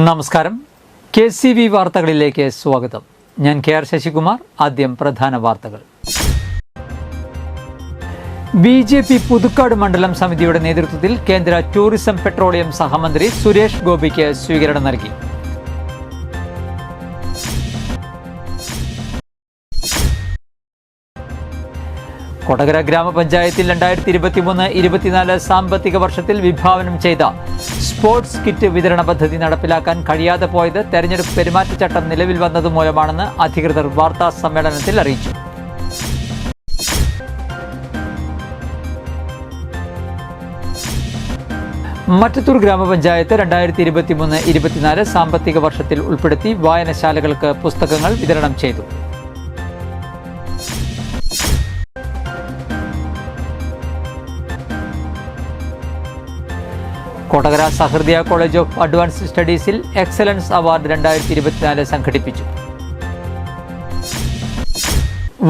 നമസ്കാരം. KCV വാർത്തകളിലേക്ക് സ്വാഗതം. ഞാൻ KR ശശികുമാർ. ആദ്യം പ്രധാന വാർത്തകൾ. BJP പുതുക്കാട് മണ്ഡലം സമിതിയുടെ നേതൃത്വത്തിൽ കേന്ദ്ര ടൂറിസം പെട്രോളിയം സഹമന്ത്രി സുരേഷ് ഗോപിക്ക് സ്വീകരണം നൽകി. കൊടകര ഗ്രാമപഞ്ചായത്തിൽ 2023-24 സാമ്പത്തിക വർഷത്തിൽ വിഭാവനം ചെയ്ത സ്പോർട്സ് കിറ്റ് വിതരണ പദ്ധതി നടപ്പിലാക്കാൻ കഴിയാതെ പോയത് തെരഞ്ഞെടുപ്പ് പെരുമാറ്റച്ചട്ടം നിലവിൽ വന്നതുമൂലമാണെന്ന് അധികൃതർ വാർത്താ സമ്മേളനത്തിൽ അറിയിച്ചു. മറ്റത്തൂർ ഗ്രാമപഞ്ചായത്ത് 2023-24 സാമ്പത്തിക വർഷത്തിൽ ഉൾപ്പെടുത്തി വായനശാലകൾക്ക് പുസ്തകങ്ങൾ വിതരണം ചെയ്തു. Kodakara Sahrudaya college of advanced സ്റ്റഡീസിൽ എക്സലൻസ് അവാർഡ് 2024 സംഘടിപ്പിച്ചു.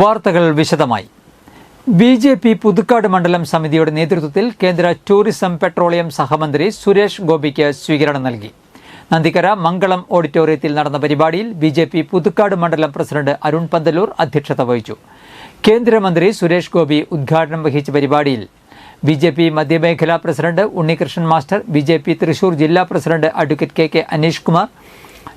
വാർത്തകൾ വിശദമായി. BJP പുതുക്കാട് മണ്ഡലം സമിതിയുടെ നേതൃത്വത്തിൽ കേന്ദ്ര ടൂറിസം പെട്രോളിയം സഹമന്ത്രി സുരേഷ് ഗോപിക്ക് സ്വീകരണം നൽകി. നന്ദിക്കര മംഗളം ഓഡിറ്റോറിയത്തിൽ നടന്ന പരിപാടിയിൽ BJP പുതുക്കാട് മണ്ഡലം പ്രസിഡന്റ് അരുൺ പന്തലൂർ അധ്യക്ഷത വഹിച്ചു. കേന്ദ്രമന്ത്രി സുരേഷ് ഗോപി ഉദ്ഘാടനം വഹിച്ച പരിപാടിയിൽ BJP മധ്യമേഖലാ president Unnikrishnan master, BJP Thrissur ജില്ലാ president advocate KK Aneesh Kumar,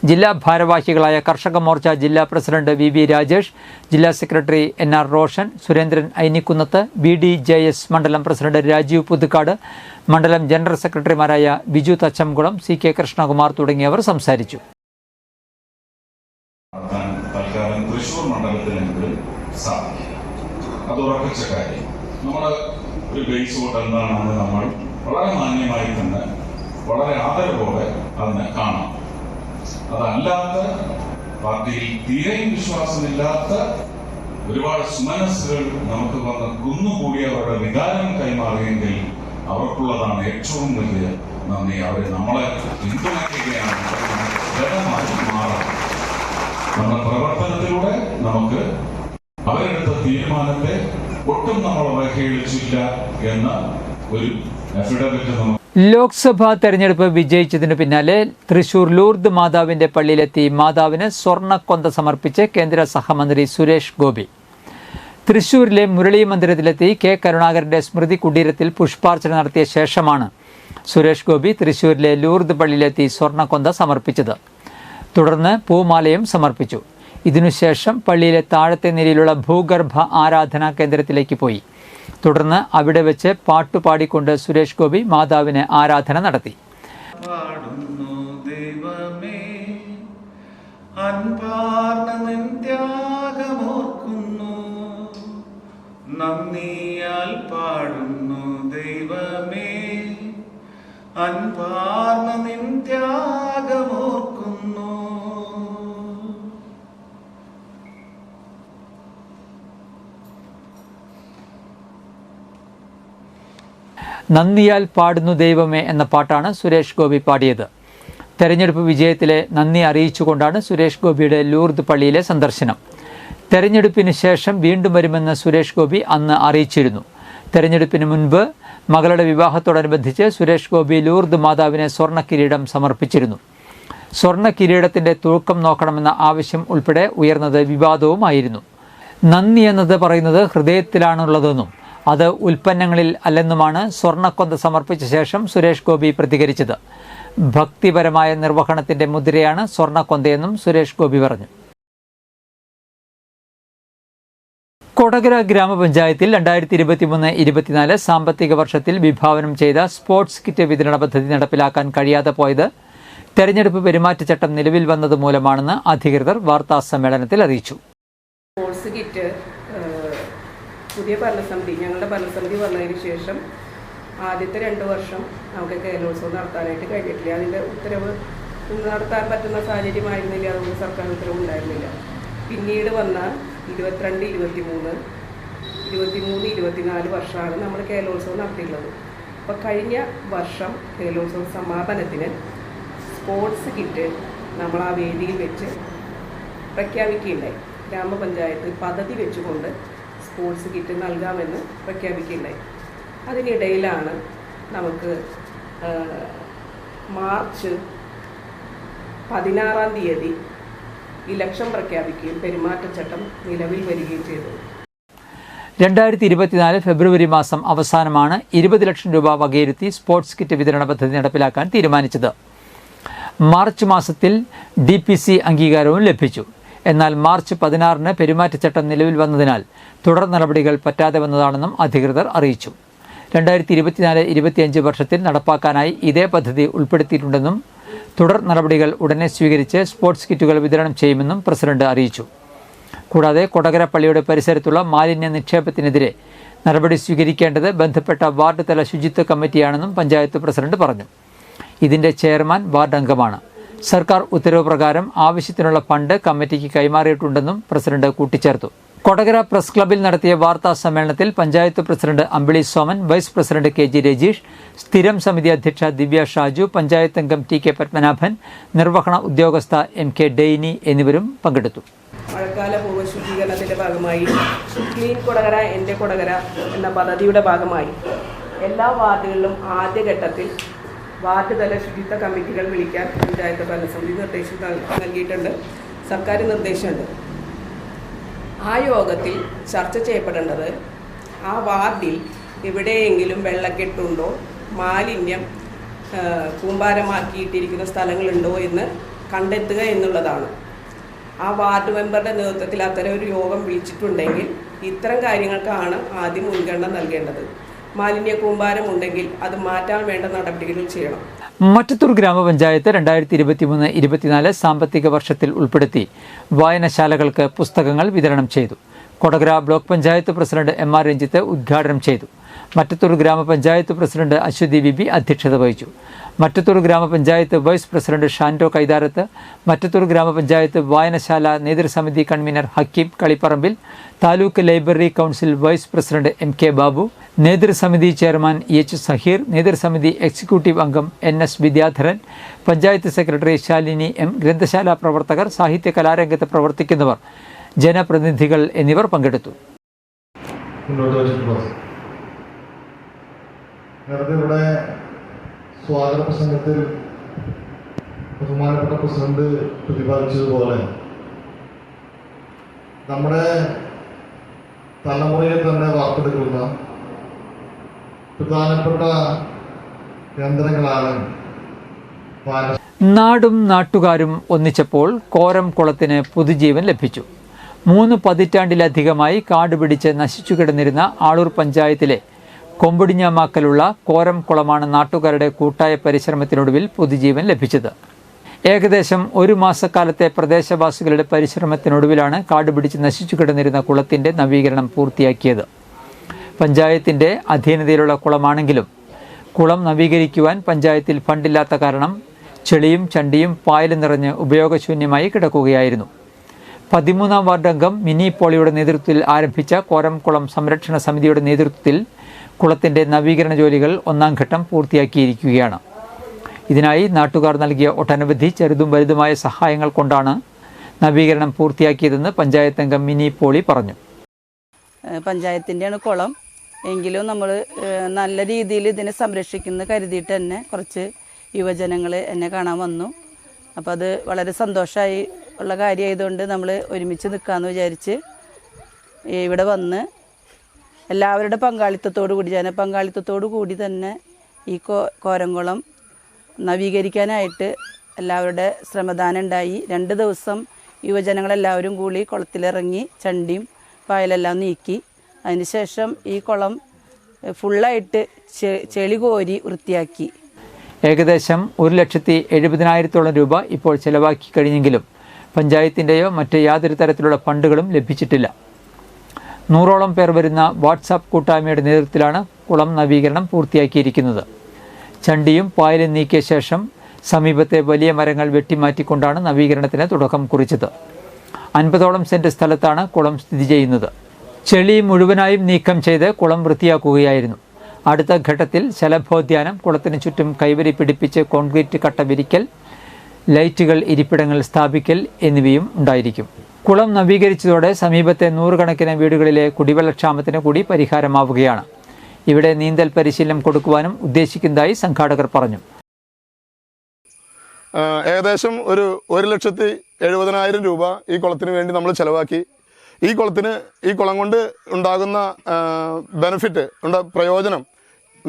ജില്ലാ ഭാരവാഹികളായ കർഷക മോർച്ച ജില്ലാ പ്രസിഡന്റ് VB രാജേഷ്, ജില്ലാ secretary NR Roshan, Surendran Ainikkunnath, BDJS മണ്ഡലം പ്രസിഡന്റ് രാജീവ് പുതുക്കാട്, മണ്ഡലം ജനറൽ സെക്രട്ടറിമാരായ ബിജു തച്ചംകുളം, CK കൃഷ്ണകുമാർ തുടങ്ങിയവർ സംസാരിച്ചു. ഒരു ബേസ് വോട്ട് എന്താണെന്ന് നമ്മൾ വളരെ മാന്യമായി തന്നെ വളരെ ആദരവോടെ അതിനെ കാണാം. അതല്ലാത്ത പാർട്ടിയിൽ തീരെയും വിശ്വാസമില്ലാത്ത ഒരുപാട് സുമനസ്സുകൾ നമുക്ക് വന്ന് കുന്നുകൂടി അവരുടെ വികാരം കൈമാറിയെങ്കിൽ അവർക്കുള്ളതാണ് ഏറ്റവും വലിയ നന്ദി. അവരെ നമ്മളെ പിന്തുണയ്ക്കുകയാണ് മാറാം. നമ്മുടെ പ്രവർത്തനത്തിലൂടെ നമുക്ക് അവരെടുത്ത തീരുമാനത്തെ ഒട്ടും നമ്മൾ അവഹേളിച്ചില്ല എന്ന ഒരു അഫിഡവിറ്റ്. ലോക്സഭാ തെരഞ്ഞെടുപ്പ് വിജയിച്ചതിനു പിന്നാലെ തൃശൂർ ലൂർദ് മാതാവിന്റെ പള്ളിയിലെത്തി മാതാവിന് സ്വർണ്ണക്കൊന്ത സമർപ്പിച്ച് കേന്ദ്ര സഹമന്ത്രി സുരേഷ് ഗോപി. തൃശൂരിലെ മുരളി മന്ദിരത്തിലെത്തി K കരുണാകരന്റെ സ്മൃതി കുടീരത്തിൽ പുഷ്പാർച്ചന നടത്തിയ ശേഷമാണ് സുരേഷ് ഗോപി തൃശൂരിലെ ലൂർദ് പള്ളിയിലെത്തി സ്വർണ്ണക്കൊന്ത സമർപ്പിച്ചത്. തുടർന്ന് പൂമാലയും സമർപ്പിച്ചു. ഇതിനുശേഷം പള്ളിയിലെ താഴത്തെ നിലയിലുള്ള ഭൂഗർഭ ആരാധനാ കേന്ദ്രത്തിലേക്ക് പോയി. തുടർന്ന് അവിടെ വെച്ച് പാട്ടുപാടിക്കൊണ്ട് സുരേഷ് ഗോപി മാതാവിന് ആരാധന നടത്തി. നന്ദിയാൽ പാടുന്നു ദൈവമേ, അൻപാർന്ന നിൻ ത്യാഗമോർക്കുന്നു. നന്ദിയാൽ പാടുന്നു ദൈവമേ എന്ന പാട്ടാണ് സുരേഷ് ഗോപി പാടിയത്. തെരഞ്ഞെടുപ്പ് വിജയത്തിലെ നന്ദി അറിയിച്ചുകൊണ്ടാണ് സുരേഷ് ഗോപിയുടെ ലൂർദ് പള്ളിയിലെ സന്ദർശനം. തെരഞ്ഞെടുപ്പിന് ശേഷം വീണ്ടും വരുമെന്ന് സുരേഷ് ഗോപി അന്ന് അറിയിച്ചിരുന്നു. തെരഞ്ഞെടുപ്പിന് മുൻപ് മകളുടെ വിവാഹത്തോടനുബന്ധിച്ച് സുരേഷ് ഗോപി ലൂർദ് മാതാവിനെ സ്വർണ്ണ കിരീടം സമർപ്പിച്ചിരുന്നു. സ്വർണ്ണ കിരീടത്തിന്റെ തൂക്കം നോക്കണമെന്ന ആവശ്യം ഉൾപ്പെടെ ഉയർന്നത് വിവാദവുമായിരുന്നു. നന്ദി എന്നത് പറയുന്നത് ഹൃദയത്തിലാണുള്ളതെന്നും അത് ഉൽപ്പന്നങ്ങളിൽ അല്ലെന്നുമാണ് സ്വർണ്ണക്കൊന്ത സമർപ്പിച്ച ശേഷം സുരേഷ് ഗോപി പ്രതികരിച്ചത്. ഭക്തിപരമായ നിർവഹണത്തിന്റെ മുദ്രയാണ് സ്വർണ്ണക്കൊന്തയെന്നും സുരേഷ് ഗോപി പറഞ്ഞു. കൊടകര ഗ്രാമപഞ്ചായത്തിൽ 2023-24 സാമ്പത്തിക വർഷത്തിൽ വിഭാവനം ചെയ്ത സ്പോർട്സ് കിറ്റ് വിതരണ പദ്ധതി നടപ്പിലാക്കാൻ കഴിയാതെ പോയത് തെരഞ്ഞെടുപ്പ് പെരുമാറ്റച്ചട്ടം നിലവിൽ വന്നതുമൂലമാണെന്ന് അധികൃതർ വാർത്താ സമ്മേളനത്തിൽ അറിയിച്ചു. സ്പോർട്സ് കിറ്റ് പുതിയ ഭരണസമിതി, ഞങ്ങളുടെ ഭരണസമിതി വന്നതിന് ശേഷം ആദ്യത്തെ 2 വർഷം നമുക്ക് കേരളോത്സവം നടത്താനായിട്ട് കഴിഞ്ഞിട്ടില്ല. അതിൻ്റെ ഉത്തരവ് നടത്താൻ പറ്റുന്ന സാഹചര്യമായിരുന്നില്ല. അതുകൊണ്ട് സർക്കാർ ഉത്തരവ് ഉണ്ടായിരുന്നില്ല. പിന്നീട് വന്ന 22, 23, 24 വർഷമാണ് നമ്മൾ കേരളോത്സവം നടത്തിയിട്ടുള്ളത്. അപ്പോൾ കഴിഞ്ഞ വർഷം കേരളോത്സവ സമാപനത്തിന് സ്പോർട്സ് കിറ്റ് നമ്മൾ ആ വേദിയിൽ വെച്ച് പ്രഖ്യാപിക്കുകയുണ്ടായി. ഗ്രാമപഞ്ചായത്ത് പദ്ധതി വെച്ചുകൊണ്ട് സ്പോർട്സ് കിറ്റ് നൽകാമെന്ന് പ്രഖ്യാപിക്കുകയുണ്ടായി. അതിനിടയിലാണ് നമുക്ക് മാർച്ച് 16-ാം തീയതി ഇലക്ഷൻ പ്രഖ്യാപിക്കുകയും പെരുമാറ്റച്ചട്ടം നിലവിൽ വരികയും ചെയ്തു. 2024 ഫെബ്രുവരി മാസം അവസാനമാണ് 20 ലക്ഷം രൂപ വകയിരുത്തി സ്പോർട്സ് കിറ്റ് വിതരണ പദ്ധതി നടപ്പിലാക്കാൻ തീരുമാനിച്ചത്. മാർച്ച് മാസത്തിൽ DPC അംഗീകാരവും ലഭിച്ചു. എന്നാൽ മാർച്ച് 16-ന് പെരുമാറ്റച്ചട്ടം നിലവിൽ വന്നതിനാൽ തുടർ നടപടികൾ പറ്റാതെ വന്നതാണെന്നും അധികൃതർ അറിയിച്ചു. 2024-25 വർഷത്തിൽ നടപ്പാക്കാനായി ഇതേ പദ്ധതി ഉൾപ്പെടുത്തിയിട്ടുണ്ടെന്നും തുടർ നടപടികൾ ഉടനെ സ്വീകരിച്ച് സ്പോർട്സ് കിറ്റുകൾ വിതരണം ചെയ്യുമെന്നും പ്രസിഡന്റ് അറിയിച്ചു. കൂടാതെ കൊടകര പള്ളിയുടെ പരിസരത്തുള്ള മാലിന്യ നിക്ഷേപത്തിനെതിരെ നടപടി സ്വീകരിക്കേണ്ടത് ബന്ധപ്പെട്ട വാർഡ് തല ശുചിത്വ കമ്മിറ്റിയാണെന്നും പഞ്ചായത്ത് പ്രസിഡന്റ് പറഞ്ഞു. ഇതിന്റെ ചെയർമാൻ വാർഡ് അംഗമാണ്. സർക്കാർ ഉത്തരവ് പ്രകാരം ആവശ്യത്തിനുള്ള ഫണ്ട് കമ്മിറ്റിക്ക് കൈമാറിയിട്ടുണ്ടെന്നും പ്രസിഡന്റ് കൂട്ടിച്ചേർത്തു. കൊടകര പ്രസ് ക്ലബ്ബിൽ നടത്തിയ വാർത്താ സമ്മേളനത്തിൽ panchayat president Ambili Soman, vice president KG Rajeesh, സ്ഥിരം സമിതി അധ്യക്ഷ ദിവ്യ ഷാജു, പഞ്ചായത്ത് അംഗം TK പത്മനാഭൻ, നിർവഹണ ഉദ്യോഗസ്ഥ MK ഡെയ്നി എന്നിവരും പങ്കെടുത്തു. മഴക്കാല പൂർവ്വ ശുചീകരണത്തിൻ്റെ ഭാഗമായി ക്ലീൻ കൊടകര എൻ്റെ കൊടകര എന്ന പദ്ധതിയുടെ ഭാഗമായി എല്ലാ വാർഡുകളിലും ആദ്യഘട്ടത്തിൽ വാർഡ് തല ശുചിത്വ കമ്മിറ്റികൾ വിളിക്കാൻ പഞ്ചായത്ത് ഭരണസമിതി നിർദ്ദേശം നൽകിയിട്ടുണ്ട്. സർക്കാർ നിർദ്ദേശമുണ്ട്. ആ യോഗത്തിൽ ചർച്ച ചെയ്യപ്പെടേണ്ടത് ആ വാർഡിൽ എവിടെയെങ്കിലും വെള്ളക്കെട്ടുണ്ടോ, മാലിന്യം കൂമ്പാരമാക്കിയിട്ടിരിക്കുന്ന സ്ഥലങ്ങളുണ്ടോ എന്ന് കണ്ടെത്തുക എന്നുള്ളതാണ്. ആ വാർഡ് മെമ്പറുടെ നേതൃത്വത്തിൽ അത്തരം ഒരു യോഗം വിളിച്ചിട്ടുണ്ടെങ്കിൽ ഇത്തരം കാര്യങ്ങൾക്കാണ് ആദ്യം മുൻഗണന നൽകേണ്ടത്. മാലിന്യ കൂമ്പാരം ഉണ്ടെങ്കിൽ അത് മാറ്റാൻ വേണ്ട നടപടികൾ ചെയ്യണം. മറ്റത്തൂർ ഗ്രാമപഞ്ചായത്ത് 2023-24 സാമ്പത്തിക വർഷത്തിൽ ഉൾപ്പെടുത്തി വായനശാലകൾക്ക് പുസ്തകങ്ങൾ വിതരണം ചെയ്തു. Kodakara block panchayat president MR Ranjith ഉദ്ഘാടനം ചെയ്തു. മറ്റത്തൂർ ഗ്രാമപഞ്ചായത്ത് പ്രസിഡന്റ് അശ്വതി ബിബി അധ്യക്ഷത വഹിച്ചു. മറ്റത്തൂർ ഗ്രാമപഞ്ചായത്ത് വൈസ് പ്രസിഡന്റ് ഷാൻഡോ കൈതാരത്ത്, മറ്റത്തൂർ ഗ്രാമപഞ്ചായത്ത് വായനശാല നേതൃസമിതി convener Hakeem Kalipparambil, taluk library council vice president MK Babu, നേതൃസമിതി ചെയർമാൻ EH സഹീർ, നേതൃസമിതി എക്സിക്യൂട്ടീവ് അംഗം NS Vidyadharan, panchayat secretary Shalini M, ഗ്രന്ഥശാല പ്രവർത്തകർ, സാഹിത്യ കലാരംഗത്ത് പ്രവർത്തിക്കുന്നവർ, ജനപ്രതിനിധികൾ എന്നിവർ പങ്കെടുത്തു. ഇവിടെ സ്വാഗത പ്രസംഗത്തിൽ ബഹുമാനപ്പെട്ട പ്രസിഡന്റ് പ്രതിപാദിച്ചതുപോലെ നമ്മുടെ തലമുറയെ തന്നെ വാർത്തെടുക്കുന്ന പ്രധാനപ്പെട്ട കേന്ദ്രങ്ങളാണ് നാടും നാട്ടുകാരും ഒന്നിച്ചപ്പോൾ കോരം കുളത്തിന് പുതുജീവൻ ലഭിച്ചു. 3 പതിറ്റാണ്ടിലധികമായി കാടുപിടിച്ച് നശിച്ചു കിടന്നിരുന്ന ആളൂർ പഞ്ചായത്തിലെ കൊമ്പടിഞ്ഞാമാക്കലുള്ള കോരം കുളമാണ് നാട്ടുകാരുടെ കൂട്ടായ പരിശ്രമത്തിനൊടുവിൽ പുതുജീവൻ ലഭിച്ചത്. ഏകദേശം 1 മാസക്കാലത്തെ പ്രദേശവാസികളുടെ പരിശ്രമത്തിനൊടുവിലാണ് കാടുപിടിച്ച് നശിച്ചു കിടന്നിരുന്ന കുളത്തിൻ്റെ നവീകരണം പൂർത്തിയാക്കിയത്. പഞ്ചായത്തിൻ്റെ അധീനതയിലുള്ള കുളമാണെങ്കിലും കുളം നവീകരിക്കുവാൻ പഞ്ചായത്തിൽ ഫണ്ടില്ലാത്ത കാരണം ചെളിയും ചണ്ടിയും പായലും നിറഞ്ഞ് ഉപയോഗശൂന്യമായി കിടക്കുകയായിരുന്നു. 13-ാം വാർഡ് അംഗം മിനി പോളിയുടെ നേതൃത്വത്തിൽ ആരംഭിച്ച കോരംകുളം സംരക്ഷണ സമിതിയുടെ നേതൃത്വത്തിൽ കുളത്തിൻ്റെ നവീകരണ ജോലികൾ 1-ാം ഘട്ടം പൂർത്തിയാക്കിയിരിക്കുകയാണ്. ഇതിനായി നാട്ടുകാർ നൽകിയ ഒട്ടനവധി ചെറുതും വലുതുമായ സഹായങ്ങൾ കൊണ്ടാണ് നവീകരണം പൂർത്തിയാക്കിയതെന്ന് പഞ്ചായത്ത് അംഗം മിനി പോളി പറഞ്ഞു. പഞ്ചായത്തിൻ്റെയാണ് കുളം എങ്കിലും നമ്മൾ നല്ല രീതിയിൽ ഇതിനെ സംരക്ഷിക്കുന്ന കരുതിയിട്ട് തന്നെ കുറച്ച് യുവജനങ്ങൾ എന്നെ കാണാൻ വന്നു. അപ്പോൾ അത് വളരെ സന്തോഷമായി ഉള്ള കാര്യമായതുകൊണ്ട് നമ്മൾ ഒരുമിച്ച് നിൽക്കാമെന്ന് വിചാരിച്ച് ഇവിടെ വന്ന് എല്ലാവരുടെ പങ്കാളിത്തത്തോടു കൂടി ജനപങ്കാളിത്തത്തോടു കൂടി തന്നെ ഈ കോരംകുളം നവീകരിക്കാനായിട്ട് എല്ലാവരുടെ ശ്രമദാനം ഉണ്ടായി. 2 ദിവസം യുവജനങ്ങളെല്ലാവരും കൂടി കുളത്തിലിറങ്ങി ചണ്ടിയും പായലെല്ലാം നീക്കി. അതിനുശേഷം ഈ കുളം ഫുള്ളായിട്ട് ചെളി കോരി വൃത്തിയാക്കി. ഏകദേശം 1,70,70,000 രൂപ ഇപ്പോൾ ചെലവാക്കി കഴിഞ്ഞെങ്കിലും പഞ്ചായത്തിൻ്റെയോ മറ്റ് യാതൊരു തരത്തിലുള്ള ഫണ്ടുകളും ലഭിച്ചിട്ടില്ല. 100ഓളം പേർ വരുന്ന വാട്സാപ്പ് കൂട്ടായ്മയുടെ നേതൃത്വത്തിലാണ് കുളം നവീകരണം പൂർത്തിയാക്കിയിരിക്കുന്നത്. ചണ്ടിയും പായലും നീക്കിയ ശേഷം സമീപത്തെ വലിയ മരങ്ങൾ വെട്ടിമാറ്റിക്കൊണ്ടാണ് നവീകരണത്തിന് തുടക്കം കുറിച്ചത്. 50ഓളം സെൻറ് സ്ഥലത്താണ് കുളം സ്ഥിതി ചെയ്യുന്നത്. ചെളി മുഴുവനായും നീക്കം ചെയ്ത് കുളം വൃത്തിയാക്കുകയായിരുന്നു. അടുത്ത ഘട്ടത്തിൽ ശലഭോദ്യാനം, കുളത്തിന് ചുറ്റും കൈവരി പിടിപ്പിച്ച് കോൺക്രീറ്റ് കട്ട വിരിക്കൽ, ലൈറ്റുകൾ, ഇരിപ്പിടങ്ങൾ സ്ഥാപിക്കൽ എന്നിവയും ഉണ്ടായിരിക്കും. കുളം നവീകരിച്ചതോടെ സമീപത്തെ 100 കണക്കിന് വീടുകളിലെ കുടിവെള്ളക്ഷാമത്തിന് കൂടി പരിഹാരമാവുകയാണ്. ഇവിടെ നീന്തൽ പരിശീലനം കൊടുക്കുവാനും ഉദ്ദേശിക്കുന്നതായി സംഘാടകർ പറഞ്ഞു. ഏകദേശം ഒരു 1,70,70,000 രൂപ ഈ കുളത്തിന് വേണ്ടി നമ്മൾ ചിലവാക്കി. ഈ കുളം കൊണ്ട് ഉണ്ടാകുന്ന ബെനിഫിറ്റ് പ്രയോജനം,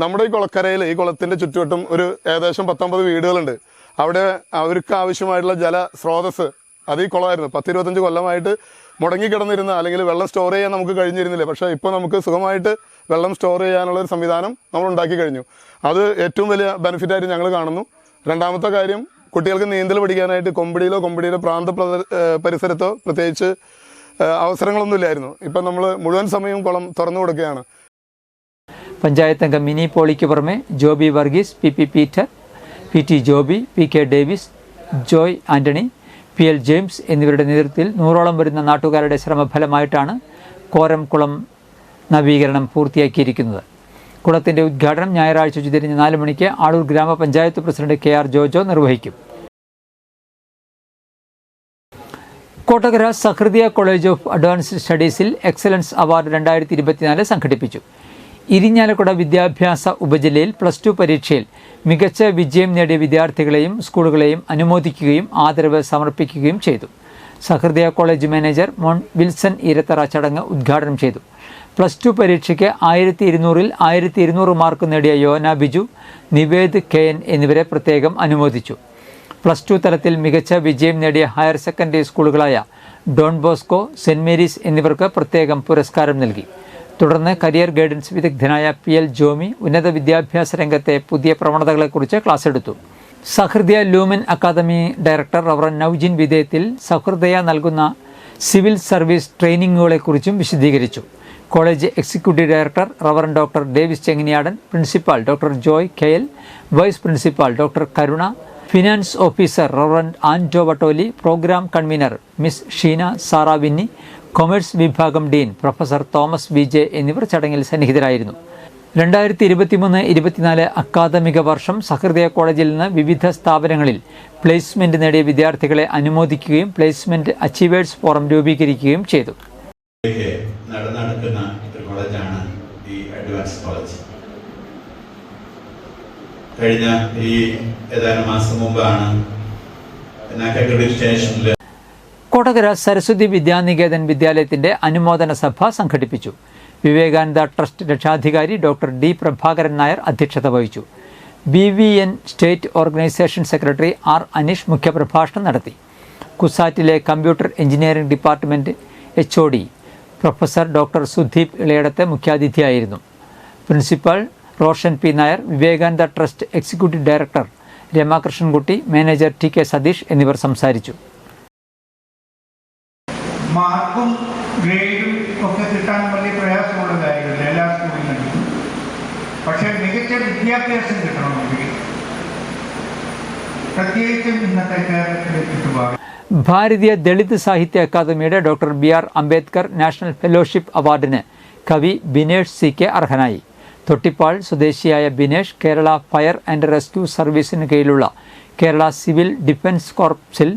നമ്മുടെ ഈ കുളക്കരയിൽ ഈ കുളത്തിൻ്റെ ചുറ്റുവട്ടം ഒരു ഏകദേശം 19 വീടുകളുണ്ട്. അവിടെ അവർക്ക് ആവശ്യമായിട്ടുള്ള ജല സ്രോതസ്സ് അത് ഈ കുളമായിരുന്നു. 10-25 കൊല്ലമായിട്ട് മുടങ്ങിക്കിടന്നിരുന്ന, അല്ലെങ്കിൽ വെള്ളം സ്റ്റോർ ചെയ്യാൻ നമുക്ക് കഴിഞ്ഞിരുന്നില്ല. പക്ഷേ ഇപ്പോൾ നമുക്ക് സുഖമായിട്ട് വെള്ളം സ്റ്റോർ ചെയ്യാനുള്ളൊരു സംവിധാനം നമ്മൾ ഉണ്ടാക്കി കഴിഞ്ഞു. അത് ഏറ്റവും വലിയ ബെനിഫിറ്റായിട്ട് ഞങ്ങൾ കാണുന്നു. രണ്ടാമത്തെ കാര്യം, കുട്ടികൾക്ക് നീന്തൽ പഠിക്കാനായിട്ട് കൊമ്പിടിയുടെ പ്രാന്ത പരിസരത്തോ പ്രത്യേകിച്ച് അവസരങ്ങളൊന്നുമില്ലായിരുന്നു. ഇപ്പം നമ്മൾ മുഴുവൻ സമയവും കുളം തുറന്നു കൊടുക്കുകയാണ്. പഞ്ചായത്ത് അംഗം മിനി പോളിക്ക് പുറമെ Joby Varghese, P Peter, PT Joby, PK Davis, Joy Antony, PL James എന്നിവരുടെ നേതൃത്വത്തിൽ 100ഓളം വരുന്ന നാട്ടുകാരുടെ ശ്രമഫലമായിട്ടാണ് കോരം കുളം നവീകരണം പൂർത്തിയാക്കിയിരിക്കുന്നത്. കുളത്തിൻ്റെ ഉദ്ഘാടനം ഞായറാഴ്ച ഉച്ചതിരിഞ്ഞ് 4 മണിക്ക് ആളൂർ ഗ്രാമപഞ്ചായത്ത് പ്രസിഡന്റ് KR ജോജോ നിർവഹിക്കും. Kottakara Sahrudaya college of advanced സ്റ്റഡീസിൽ എക്സലൻസ് അവാർഡ് 2024 സംഘടിപ്പിച്ചു. ഇരിഞ്ഞാലക്കുട വിദ്യാഭ്യാസ ഉപജില്ലയിൽ +2 പരീക്ഷയിൽ മികച്ച വിജയം നേടിയ വിദ്യാർത്ഥികളെയും സ്കൂളുകളെയും അനുമോദിക്കുകയും ആദരവ് സമർപ്പിക്കുകയും ചെയ്തു. Sahrudaya college manager mon Wilson Eerattara ചടങ്ങ് ഉദ്ഘാടനം ചെയ്തു. +2 പരീക്ഷയ്ക്ക് 1200-ൽ 1200 മാർക്ക് നേടിയ യോന ബിജു, നിവേദ് KN എന്നിവരെ പ്രത്യേകം അനുമോദിച്ചു. +2 തലത്തിൽ മികച്ച വിജയം നേടിയ ഹയർ സെക്കൻഡറി സ്കൂളുകളായ ഡോൺ ബോസ്കോ, സെന്റ് മേരീസ് എന്നിവർക്ക് പ്രത്യേകം പുരസ്കാരം നൽകി. തുടർന്ന് കരിയർ ഗൈഡൻസ് വിദഗ്ധനായ PL ജോമി ഉന്നത വിദ്യാഭ്യാസ രംഗത്തെ പുതിയ പ്രവണതകളെക്കുറിച്ച് ക്ലാസ് എടുത്തു. Sahrudaya Lumen academy director reverend Noujin വിധേയത്തിൽ സഹൃദയ നൽകുന്ന സിവിൽ സർവീസ് ട്രെയിനിങ്ങുകളെക്കുറിച്ചും വിശദീകരിച്ചു. College executive director reverend doctor Davis Chenginiyadan, principal doctor Joy KL, vice principal doctor Karuna, finance officer reverend Anto Vattoli, programme convener miss Sheena Sara Vinni, commerce വിഭാഗം ഡീൻ പ്രൊഫസർ തോമസ് VJ എന്നിവർ ചടങ്ങിൽ സന്നിഹിതരായിരുന്നു. 2023-24 അക്കാദമിക വർഷം സഹൃദയ കോളേജിൽ നിന്ന് വിവിധ സ്ഥാപനങ്ങളിൽ പ്ലേസ്മെന്റ് നേടിയ വിദ്യാർത്ഥികളെ അനുമോദിക്കുകയും പ്ലേസ്മെന്റ് അച്ചീവേഴ്സ് ഫോറം രൂപീകരിക്കുകയും ചെയ്തു. നടക്കുന്ന ഒരു കോളേജാണ് ഈ അഡ്വാൻസ് കോളേജ്. കഴിഞ്ഞ ഈ ഏതാനും മാസം മുമ്പാണ് സ്റ്റേഷനിൽ കോട്ടകര സരസ്വതി വിദ്യാനികേതൻ വിദ്യാലയത്തിന്റെ അനുമോദന സഭ സംഘടിപ്പിച്ചു. വിവേകാനന്ദ ട്രസ്റ്റ് രക്ഷാധികാരി ഡോക്ടർ D പ്രഭാകരൻ നായർ അധ്യക്ഷത വഹിച്ചു. BVN state organisation secretary R Aneesh മുഖ്യപ്രഭാഷണം നടത്തി. കുസാറ്റിലെ computer engineering department HOD professor doctor Sudeep Elayadath മുഖ്യാതിഥിയായിരുന്നു. Principal Roshan P Nair, Vivekananda trust executive director Ramakrishnankutty, manager TK Satheesh എന്നിവർ സംസാരിച്ചു. മാർക്കും ഗ്രേഡും ഒക്കെ കിട്ടാൻ വലിയ പ്രയാസമുള്ള കാര്യമില്ല എല്ലാ സ്കൂളിലും. പക്ഷേ മികച്ച വിദ്യാഭ്യാസം കിട്ടണമെങ്കിൽ പ്രത്യേകിച്ചും ഇന്നത്തെ കേരളത്തിലെ ചുറ്റുപാട് ഭാരതീയ ദളിത് സാഹിത്യ അക്കാദമിയുടെ doctor BR Ambedkar national fellowship അവാർഡിന് കവി ബിനേഷ് CK അർഹനായി. തൊട്ടിപ്പാൾ സ്വദേശിയായ Binesh Kerala fire and rescue സർവീസിന് കീഴിലുള്ള കേരള സിവിൽ ഡിഫൻസ് കോർപ്സിൽ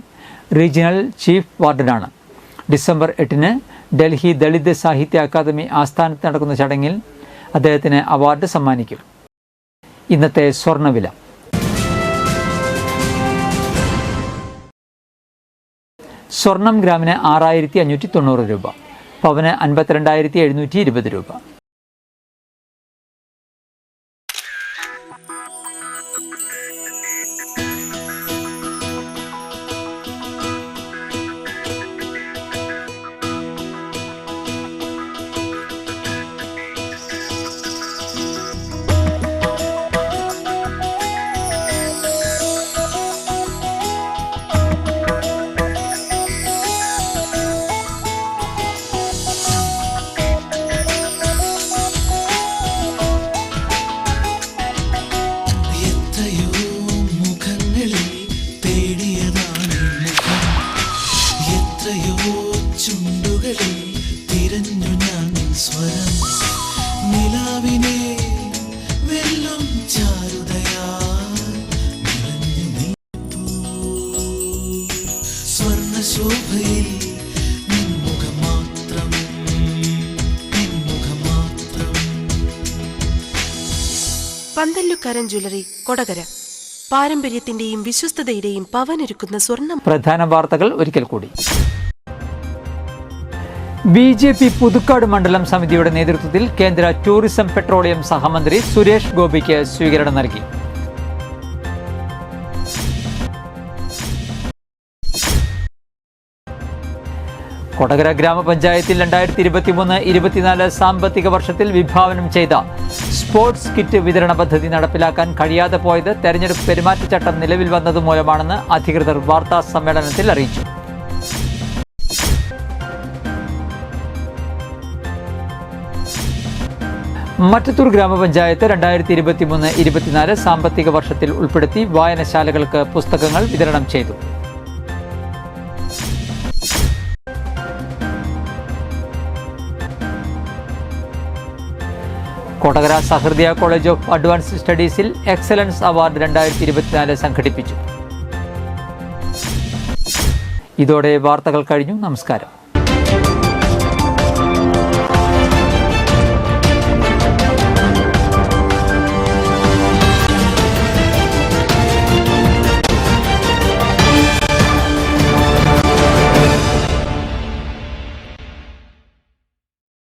റീജിയണൽ ചീഫ് വാർഡനാണ്. ഡിസംബർ 8-ന് ഡൽഹി ദളിത് സാഹിത്യ അക്കാദമി ആസ്ഥാനത്ത് നടക്കുന്ന ചടങ്ങിൽ അദ്ദേഹത്തിന് അവാർഡ് സമ്മാനിക്കും. ഇന്നത്തെ സ്വർണ്ണവില. സ്വർണം ഗ്രാമിന് 6590 രൂപ, പവന് 52,720 രൂപ. പന്തല്ലുക്കാരൻ ജ്വല്ലറി, കൊടകര. പാരമ്പര്യത്തിന്റെയും വിശ്വസ്തതയുടെയും പവനൊരുക്കുന്ന സ്വർണ്ണം. പ്രധാന വാർത്തകൾ ഒരിക്കൽ കൂടി. BJP പുതുക്കാട് മണ്ഡലം സമിതിയുടെ നേതൃത്വത്തിൽ കേന്ദ്ര ടൂറിസം പെട്രോളിയം സഹമന്ത്രി സുരേഷ് ഗോപിക്ക് സ്വീകരണം നൽകി. കൊടകര ഗ്രാമപഞ്ചായത്തിൽ 2023-24 സാമ്പത്തിക വർഷത്തിൽ വിഭാവനം ചെയ്ത സ്പോർട്സ് കിറ്റ് വിതരണ പദ്ധതി നടപ്പിലാക്കാൻ കഴിയാതെ പോയത് തെരഞ്ഞെടുപ്പ് പെരുമാറ്റച്ചട്ടം നിലവിൽ വന്നതുമൂലമാണെന്ന് അധികൃതർ വാർത്താ സമ്മേളനത്തിൽ അറിയിച്ചു. മറ്റത്തൂർ ഗ്രാമപഞ്ചായത്ത് 2023-24 സാമ്പത്തിക വർഷത്തിൽ ഉൾപ്പെടുത്തി വായനശാലകൾക്ക് പുസ്തകങ്ങൾ വിതരണം ചെയ്തു. Kodakara Sahrudaya college of advanced സ്റ്റഡീസിൽ എക്സലൻസ് അവാർഡ് 2024 സംഘടിപ്പിച്ചു. ഇതോടെ വാർത്തകൾ കഴിഞ്ഞു. നമസ്കാരം.